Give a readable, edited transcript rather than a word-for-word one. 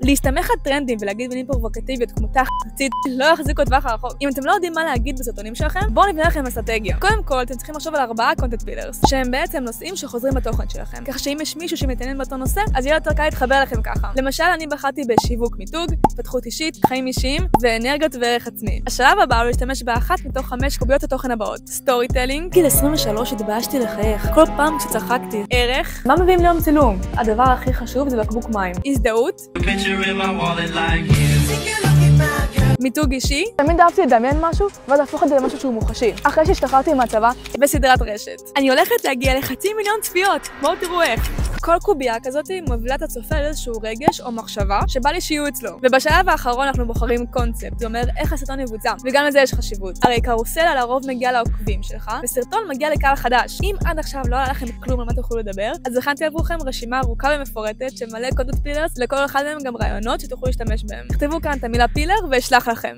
להסתמך על טרנדים ולהגיד מילים פרובוקטיביות כמו תחתית לא יחזיקו טווח הרחוק. אם אתם לא יודעים מה להגיד בסרטונים שלכם, בואו נבנה לכם אסטרטגיה. קודם כל, אתם צריכים לחשוב על 4 קונטנט פילרס, שהם בעצם נושאים שחוזרים בתוכן שלכם. כך שאם יש מישהו שמתעניין באותו נושא, אז יהיה יותר קל להתחבר לכם ככה. למשל, אני בחרתי בשיווק מיתוג, התפתחות אישית, חיים אישיים ואנרגיות וערך עצמי. השלב הבא הוא להשתמש באחת מתוך 5 קוביות התוכן הבאות. סטורי טלינג. בגיל 23 התביישתי לחייך. כל פעם כשצחקתי. ערך. מה מביאים ליום צילום? הדבר הכי חשוב זה בקבוק מים. הזדהות. מיתוג אישי. תמיד אהבתי לדמיין משהו, ואז להפוך את זה למשהו שהוא מוחשי. אחרי שהשתחררתי מהצבא, וסדרת רשת. אני הולכת להגיע ל500,000 צפיות. בואו תראו איך. כל קובייה כזאת מובילה את הצופה לאיזשהו רגש או מחשבה שבא לי שיהיו אצלו. ובשלב האחרון אנחנו בוחרים קונספט, זה אומר איך הסרטון יבוצע, וגם לזה יש חשיבות. הרי קרוסלה לרוב מגיע לעוקבים שלך, וסרטון מגיע לקהל חדש. אם עד עכשיו לא היה לכם כלום על מה תוכלו לדבר, אז הכנתי עבורכם רשימה ארוכה ומפורטת שמלא קונטנט פילרס, לכל אחד מהם גם רעיונות שתוכלו להשתמש בהם. תכתבו כאן את המילה פילר ואשלח לכם.